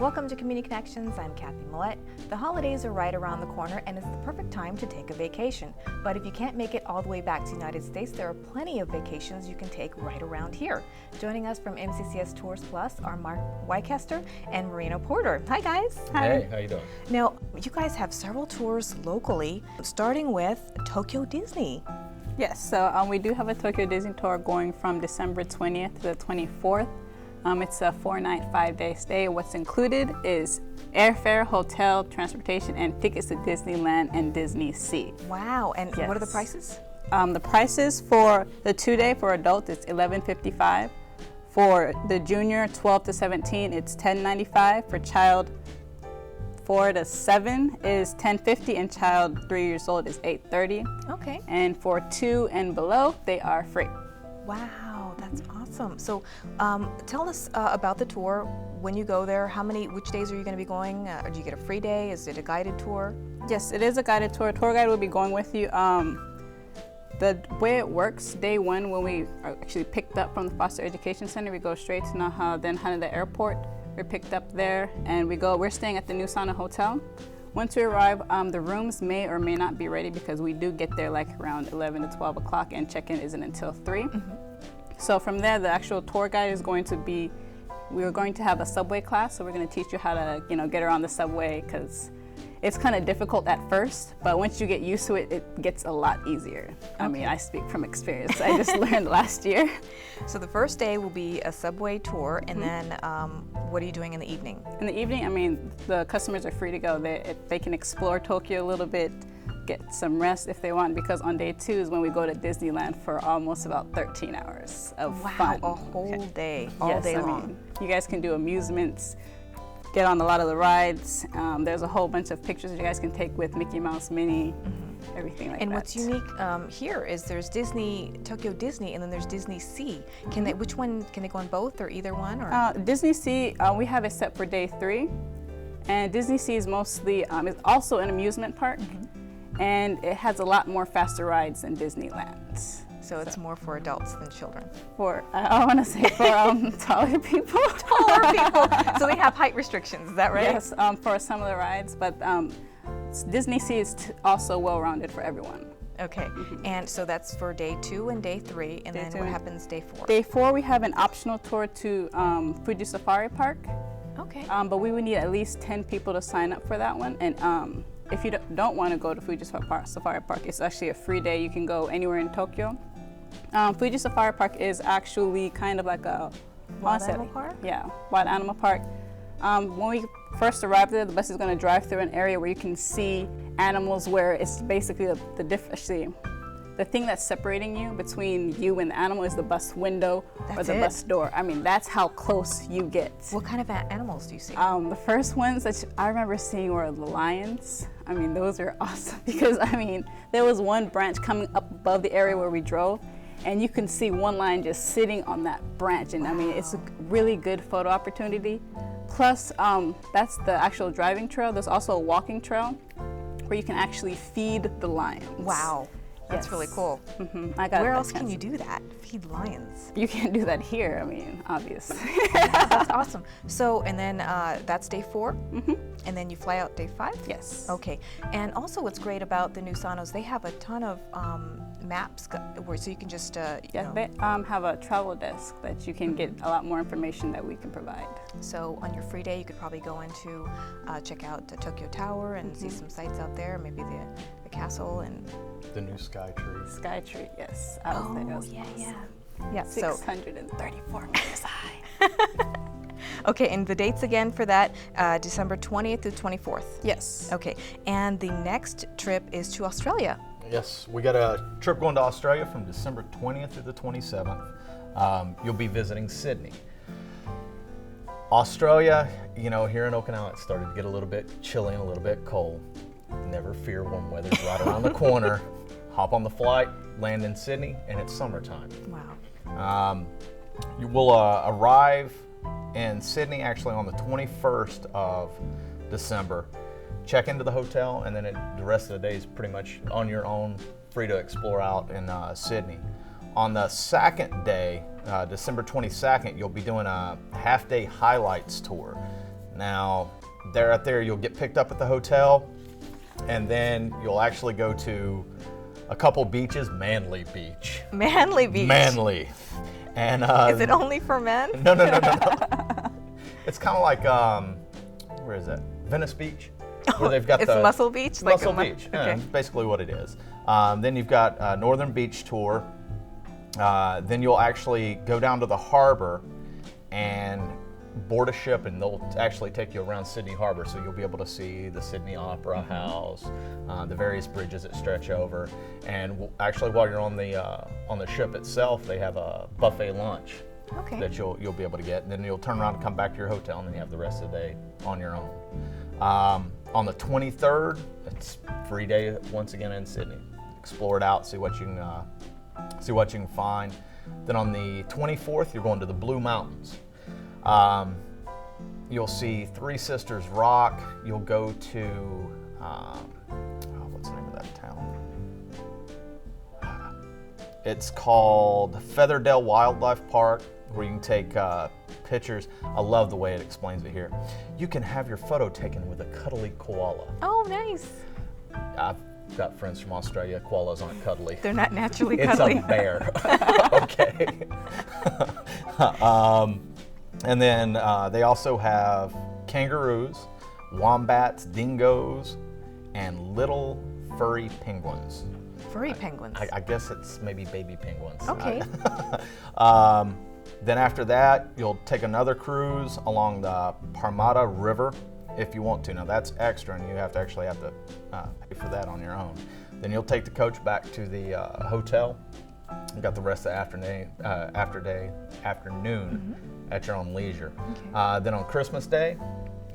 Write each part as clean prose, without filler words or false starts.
Welcome to Community Connections. I'm Kathy Millette. The holidays are right around the corner and it's the perfect time to take a vacation. But if you can't make it all the way back to the United States, there are plenty of vacations you can take right around here. Joining us from MCCS Tours Plus are Mark Wycaster and Marina Porter. Hi guys. Hi. Hey, how you doing? Now, you guys have several tours locally, starting with Tokyo Disney. Yes, so we do have a Tokyo Disney tour going from December 20th to the 24th. It's a 4-night, 5-day stay. What's included is airfare, hotel, transportation, and tickets to Disneyland and Disney Sea. Wow, and Yes. what are the prices? The prices for the 2-day for adults is $11.55. For the junior 12 to 17, it's $10.95. For child 4 to 7 is $10.50, and child 3 years old is $8.30. Okay. And for 2 and below, they are free. Wow, that's awesome. So tell us about the tour. When you go there, which days are you going to be going? Do you get a free day? Is it a guided tour? Yes, it is a guided tour. Tour guide will be going with you. The way it works, day one, when we are actually picked up from the Foster Education Center, we go straight to the airport. We're picked up there, and we're staying at the New Sana Hotel. Once we arrive, the rooms may or may not be ready because we do get there like around 11 to 12 o'clock, and check-in isn't until 3. Mm-hmm. So from there, the actual tour guide is going to be, we're going to have a subway class, so we're going to teach you how to, get around the subway, because it's kind of difficult at first, but once you get used to it, it gets a lot easier. Okay. I mean, I speak from experience. I just learned last year. So the first day will be a subway tour, and then what are you doing in the evening? In the evening, the customers are free to go. They can explore Tokyo a little bit, get some rest if they want, because on day 2 is when we go to Disneyland for almost about 13 hours of fun. Wow, a whole day, all yes, day long. You guys can do amusements, get on a lot of the rides. There's a whole bunch of pictures you guys can take with Mickey Mouse, Minnie, everything like that. And what's unique here is there's Tokyo Disney, and then there's Disney Sea. Can they go on both or either one? Or? Disney Sea, we have it set for day 3. And Disney Sea is mostly, it's also an amusement park. And it has a lot more faster rides than Disneyland. So it's more for adults than children. I want to say for taller people. Taller people. So they have height restrictions, is that right? Yes, for some of the rides, but Disney Sea is also well-rounded for everyone. Okay, and so that's for day 2 and day 3, and then what happens day 4? Day 4, we have an optional tour to Fuji Safari Park. Okay. But we would need at least 10 people to sign up for that one. And if you don't want to go to Fuji Safari Park, it's actually a free day. You can go anywhere in Tokyo. Fuji Safari Park is actually kind of like a wild animal park? Yeah, wild animal park. When we first arrive there, the bus is going to drive through an area where you can see animals, where it's basically the thing that's separating you between you and the animal is the bus window or the bus door. I mean, that's how close you get. What kind of animals do you see? The first ones that I remember seeing were the lions. I mean, those are awesome because, there was one branch coming up above the area where we drove, and you can see one lion just sitting on that branch. And it's a really good photo opportunity. Plus, that's the actual driving trail. There's also a walking trail where you can actually feed the lions. Wow. That's really cool. Where else can you do that? Feed lions? You can't do that here, obviously. Yeah, that's awesome. So, and then that's day 4? And then you fly out day 5? Yes. Okay. And also what's great about the New Sanos, they have a ton of maps so you can just, They have a travel desk that you can get a lot more information that we can provide. So on your free day, you could probably go into, check out the Tokyo Tower and see some sights out there, maybe the castle and the new Sky Tree. Sky Tree, yes. Yeah. 634 meters high. Okay, and the dates again for that, December 20th through 24th. Yes. Okay, and the next trip is to Australia. Yes, we got a trip going to Australia from December 20th to the 27th. You'll be visiting Sydney. Australia, here in Okinawa, it started to get a little bit chilly and a little bit cold. Never fear, warm weather's right around the corner. Hop on the flight, land in Sydney, and it's summertime. Wow. You will arrive in Sydney actually on the 21st of December. Check into the hotel, and then the rest of the day is pretty much on your own, free to explore out in Sydney. On the second day, December 22nd, you'll be doing a half-day highlights tour. Now, there you'll get picked up at the hotel, and then you'll actually go to a couple beaches. Manly Beach. Manly Beach. Manly. And Is it only for men? No. It's kind of like where is that? Venice Beach, where they've got It's the Muscle Beach. Muscle Beach. Yeah, Okay. that's basically what it is. Then you've got Northern Beach Tour. Then you'll actually go down to the harbor and board a ship, and they'll actually take you around Sydney Harbor, so you'll be able to see the Sydney Opera House, the various bridges that stretch over. And actually, while you're on the ship itself, they have a buffet lunch Okay. that you'll be able to get, and then you'll turn around and come back to your hotel, and then you have the rest of the day on your own. On the 23rd, it's free day once again in Sydney. Explore it out, see what you can find. Then on the 24th, you're going to the Blue Mountains. You'll see Three Sisters Rock. You'll go to what's the name of that town? It's called Featherdale Wildlife Park, where you can take pictures. I love the way it explains it here. You can have your photo taken with a cuddly koala. Oh, nice. I've got friends from Australia. Koalas aren't cuddly. They're not naturally It's cuddly. a bear. Okay. And then they also have kangaroos, wombats, dingoes, and little furry penguins. Furry penguins. I guess it's maybe baby penguins. Okay. Then after that, you'll take another cruise along the Parramatta River if you want to. Now that's extra, and you have to pay for that on your own. Then you'll take the coach back to the hotel. You've got the rest of the afternoon at your own leisure. Okay. Then on Christmas Day,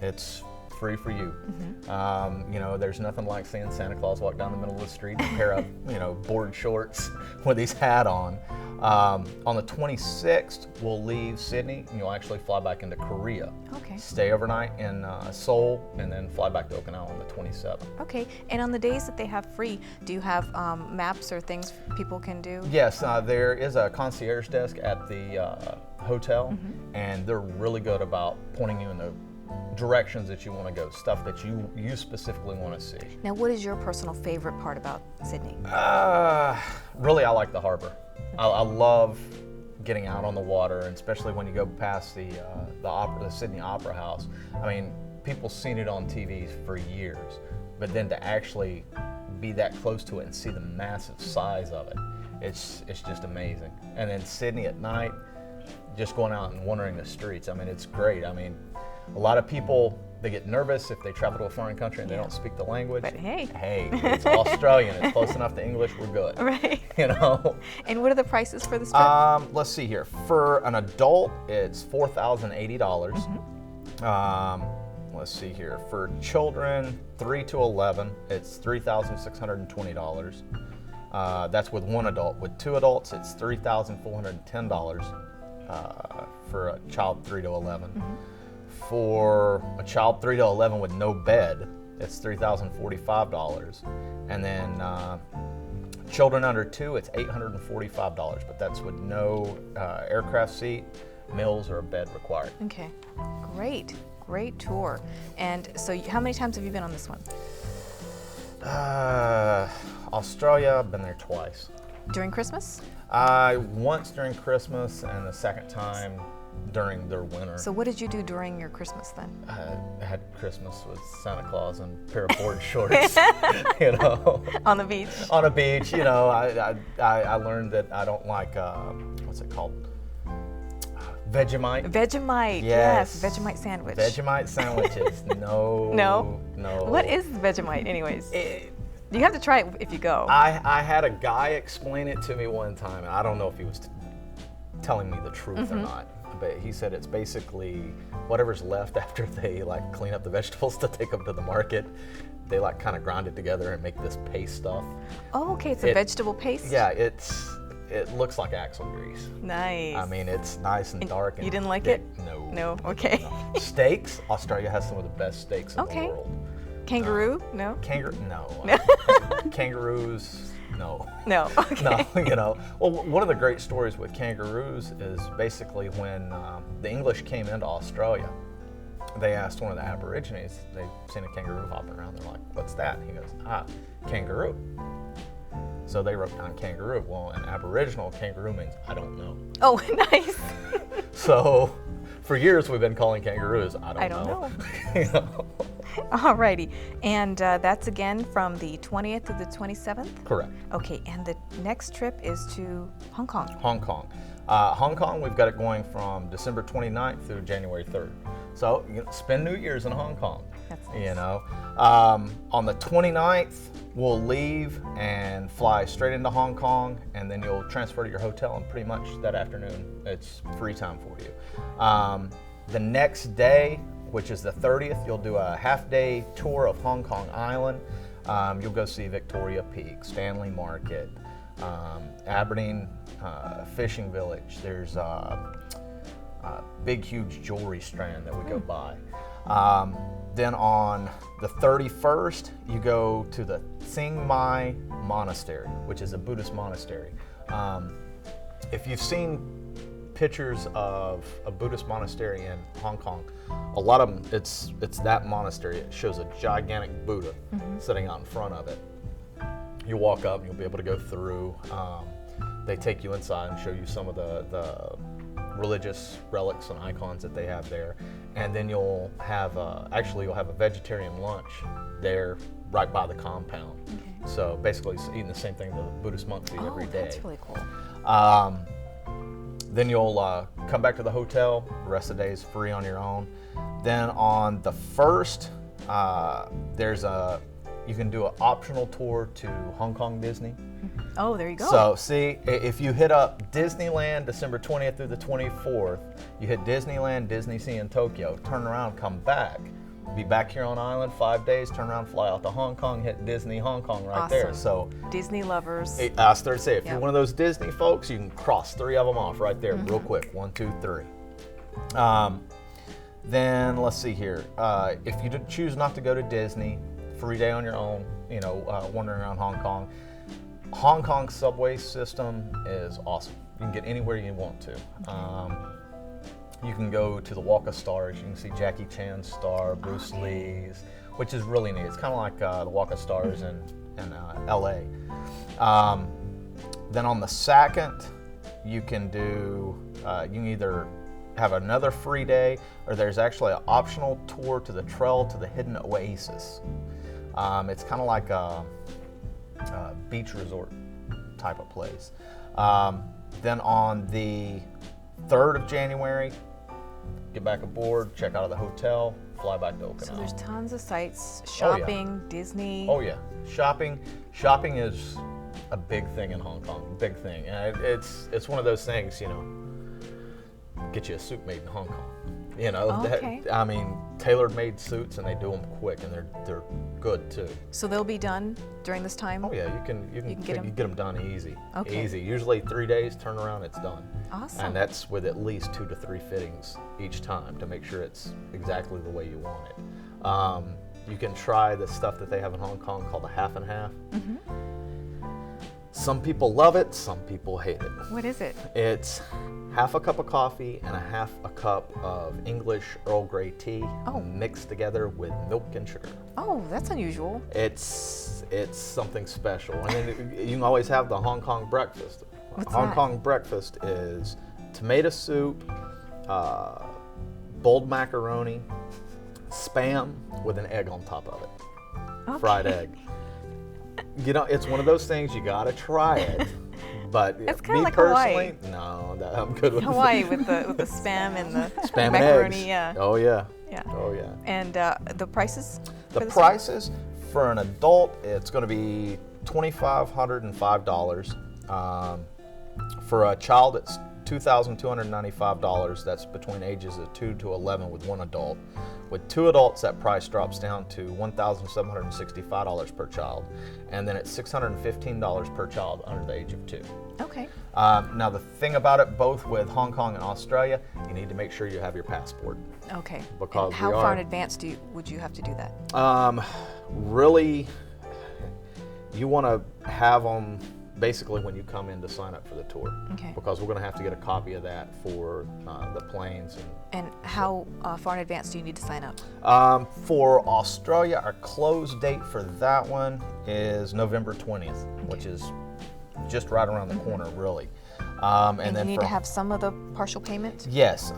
it's free for you. There's nothing like seeing Santa Claus walk down the middle of the street in a pair of board shorts with his hat on. On the 26th, we'll leave Sydney, and you'll actually fly back into Korea. Okay. Stay overnight in Seoul, and then fly back to Okinawa on the 27th. Okay. And on the days that they have free, do you have maps or things people can do? Yes, there is a concierge desk at the hotel, and they're really good about pointing you in the directions that you want to go, stuff that you specifically want to see. Now, what is your personal favorite part about Sydney? Really, I like the harbor. I love getting out on the water, and especially when you go past the Sydney Opera House. I mean, people seen it on TV for years, but then to actually be that close to it and see the massive size of it, it's just amazing. And then Sydney at night, just going out and wandering the streets. I mean, it's great. I mean, a lot of people, they get nervous if they travel to a foreign country and they don't speak the language. But hey. It's Australian. It's close enough to English. We're good. Right. And what are the prices for this trip? Let's see here. For an adult, it's $4,080. Let's see here. For children 3 to 11, it's $3,620. That's with one adult. With two adults, it's $3,410 for a child 3 to 11. For a child 3 to 11 with no bed, it's $3,045. And then children under 2, it's $845, but that's with no aircraft seat, meals, or a bed required. Okay. Great tour. And so how many times have you been on this one? Australia, I've been there twice. During Christmas? Once during Christmas, and the second time during their winter. So what did you do during your Christmas then? I had Christmas with Santa Claus and a pair of board shorts, On the beach? on a beach. I learned that I don't like, what's it called? Vegemite. Vegemite, Yes. Vegemite sandwich. Vegemite sandwiches. No. No? No. What is Vegemite anyways? You have to try it if you go. I had a guy explain it to me one time, and I don't know if he was telling me the truth or not, but he said it's basically whatever's left after they clean up the vegetables to take them to the market. They kind of grind it together and make this paste stuff. Oh, okay, it's a vegetable paste? Yeah, it looks like axle grease. Nice. I mean, it's nice and dark. You didn't like it? No. No, okay. No. Steaks, Australia has some of the best steaks in the world. Kangaroo? No? No. Kangaroos, no. No, okay. No, well, one of the great stories with kangaroos is basically when the English came into Australia, they asked one of the Aborigines, they've seen a kangaroo hopping around. They're like, "What's that?" He goes, "Kangaroo." So they wrote down kangaroo. Well, in Aboriginal, kangaroo means "I don't know." Oh, nice. So for years we've been calling kangaroos I don't know. You know? Alrighty, and that's again from the 20th to the 27th? Correct. Okay, and the next trip is to Hong Kong. Hong Kong. Hong Kong, we've got it going from December 29th through January 3rd. So you spend New Year's in Hong Kong. That's nice. You know, on the 29th, we'll leave and fly straight into Hong Kong, and then you'll transfer to your hotel, and pretty much that afternoon, it's free time for you. The next day, which is the 30th, you'll do a half-day tour of Hong Kong Island. You'll go see Victoria Peak, Stanley Market, Aberdeen Fishing Village. There's a big, huge jewelry strand that we go by. Then on the 31st, you go to the Tsing Mai Monastery, which is a Buddhist monastery. If you've seen pictures of a Buddhist monastery in Hong Kong, a lot of them, it's that monastery. It shows a gigantic Buddha sitting out in front of it. You walk up and you'll be able to go through. They take you inside and show you some of the religious relics and icons that they have there. And then you'll have a vegetarian lunch there right by the compound. Okay. So basically it's eating the same thing the Buddhist monks eat every day. That's really cool. Then you'll come back to the hotel. The rest of the day is free on your own. Then on the 1st, you can do an optional tour to Hong Kong Disney. Oh, there you go. So see, if you hit up Disneyland December 20th through the 24th, you hit Disneyland, Disney Sea in Tokyo, turn around, come back. Be back here on island 5 days, turn around, fly out to Hong Kong, hit Disney Hong Kong right there. Awesome. So Disney lovers. I started to say, if Yep. you're one of those Disney folks, you can cross 3 of them off right there real quick. 1, 2, 3. Then let's see here. If you choose not to go to Disney, free day on your own, wandering around Hong Kong. Hong Kong's subway system is awesome. You can get anywhere you want to. You can go to the Walk of Stars. You can see Jackie Chan's star, Bruce Lee's, which is really neat. It's kind of like the Walk of Stars in LA. Then on the 2nd, you can either have another free day, or there's actually an optional tour to the trail to the hidden oasis. It's kind of like a beach resort type of place. Then on the 3rd of January, get back aboard, check out of the hotel, fly back to Okinawa. So there's tons of sites, shopping, Disney. Oh yeah, shopping is a big thing in Hong Kong, big thing. And it's one of those things, get you a suit made in Hong Kong. Okay. Tailored made suits, and they do them quick, and they're good too. So they'll be done during this time? Oh yeah, you can get them done easy. Okay. Easy. Usually 3 days, turn around, it's done. Awesome. And that's with at least 2 to 3 fittings each time to make sure it's exactly the way you want it. You can try the stuff that they have in Hong Kong called a half and half. Some people love it, some people hate it. What is it? It's half a cup of coffee and a half a cup of English Earl Grey tea mixed together with milk and sugar. Oh, that's unusual. It's something special. And then you can always have the Hong Kong breakfast. What's Hong that? Kong breakfast is tomato soup, boiled macaroni, Spam with an egg on top of it. Okay. Fried egg. It's one of those things, you gotta try it. But It's me kinda like personally, no, I'm good with Hawaii with the Spam and the Spam and macaroni. eggs. Yeah. Oh yeah. Yeah. Oh yeah. And the prices? The for this? prices for an adult, it's going to be $2,505. For a child, it's $2,295. That's between ages of 2 to 11 with one adult. With 2 adults, that price drops down to $1,765 per child, and then it's $615 per child under the age of 2. Okay. Now the thing about it, both with Hong Kong and Australia, you need to make sure you have your passport. Okay. Because and how we far are- in advance would you have to do that? Really, you want to have them basically when you come in to sign up for the tour. Okay. Because we're going to have to get a copy of that for the planes. And how far in advance do you need to sign up? For Australia, our close date for that one is November 20th, which is just right around the corner, really. And you need to have some of the partial payment? Yes.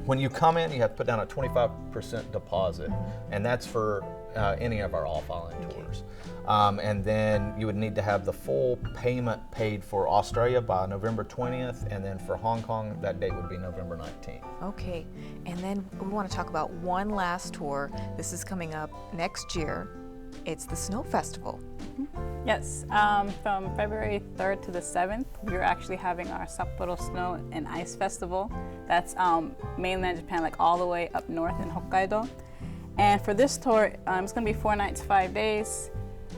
When you come in, you have to put down a 25% deposit, and that's for any of our off-island tours. And then you would need to have the full payment paid for Australia by November 20th, and then for Hong Kong, that date would be November 19th. Okay, and then we want to talk about one last tour. This is coming up next year. It's the Snow Festival. Yes, from February 3rd to the 7th, we're actually having our Sapporo Snow and Ice Festival. That's mainland Japan, like all the way up north in Hokkaido. And for this tour, it's going to be 4 nights, 5 days.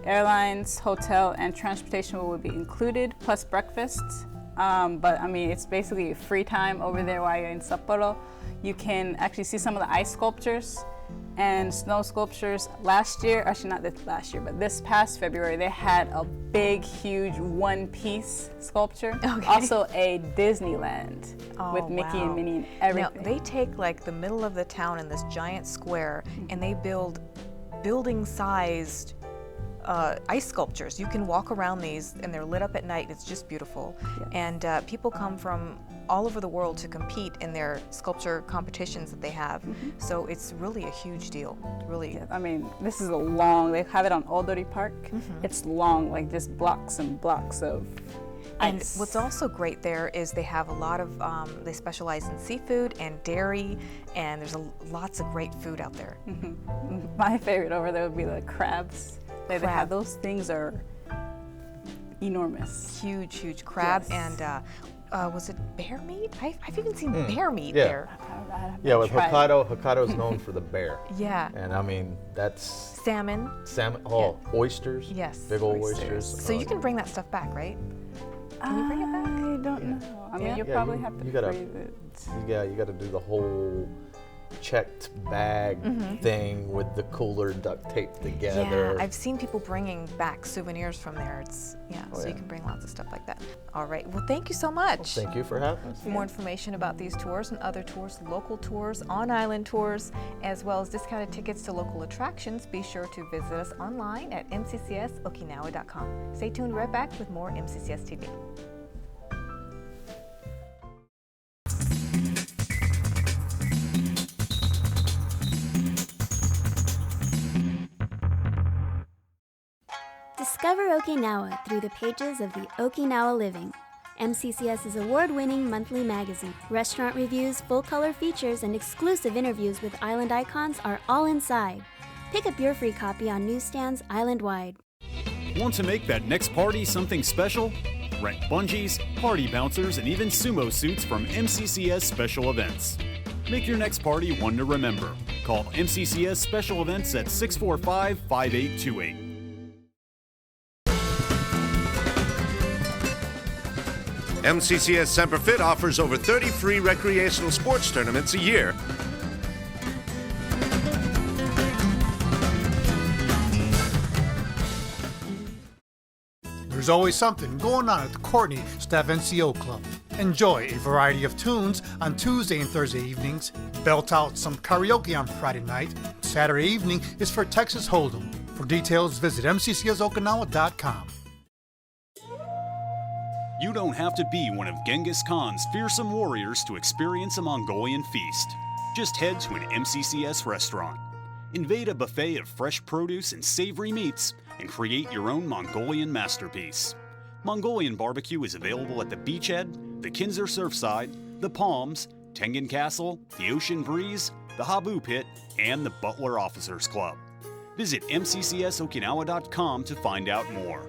Airlines, hotel, and transportation will be included, plus breakfast. But I mean, it's basically free time over there while you're in Sapporo. You can actually see some of the ice sculptures and snow sculptures. Last year, actually not this last year, but this past February, they had a big, huge one-piece sculpture. Okay. Also a Disneyland with Mickey and Minnie and everything. Now, they take like the middle of the town in this giant square, and they build building-sized ice sculptures. You can walk around these, and they're lit up at night. It's just beautiful. Yes. And people come from all over the world to compete in their sculpture competitions that they have. So it's really a huge deal. Really. Yes, I mean, this is a long, they have it on Odori Park. It's long, like just blocks and blocks of And ice. what's also great there is they have a lot of, they specialize in seafood and dairy, and there's lots of great food out there. My favorite over there would be the crabs. They have those things are enormous. Huge, huge crab. Yes. And was it bear meat? I've even seen bear meat there. Yeah, with Hokkaido's known for the bear. Yeah. And I mean, that's Salmon. Oysters. Yes. Big old oysters. So you can bring that stuff back, right? Can you bring it back? I don't know. I mean, you probably have to freeze it. You got to do the whole checked bag thing with the cooler duct taped together. Yeah, I've seen people bringing back souvenirs from there. It's so you can bring lots of stuff like that. All right, well, thank you so much. Well, thank you for having us. For more information about these tours and other tours, local tours, on-island tours, as well as discounted tickets to local attractions, be sure to visit us online at mccsokinawa.com. Stay tuned, right back with more MCCS TV. Discover Okinawa through the pages of the Okinawa Living, MCCS's award-winning monthly magazine. Restaurant reviews, full-color features, and exclusive interviews with island icons are all inside. Pick up your free copy on newsstands island-wide. Want to make that next party something special? Rent bungees, party bouncers, and even sumo suits from MCCS Special Events. Make your next party one to remember. Call MCCS Special Events at 645-5828. MCCS Semper Fit offers over 30 free recreational sports tournaments a year. There's always something going on at the Courtney Staff NCO Club. Enjoy a variety of tunes on Tuesday and Thursday evenings. Belt out some karaoke on Friday night. Saturday evening is for Texas Hold'em. For details, visit mccsokinawa.com. You don't have to be one of Genghis Khan's fearsome warriors to experience a Mongolian feast. Just head to an MCCS restaurant. Invade a buffet of fresh produce and savory meats and create your own Mongolian masterpiece. Mongolian barbecue is available at the Beachhead, the Kinzer Surfside, the Palms, Tengen Castle, the Ocean Breeze, the Habu Pit, and the Butler Officers Club. Visit mccsokinawa.com to find out more.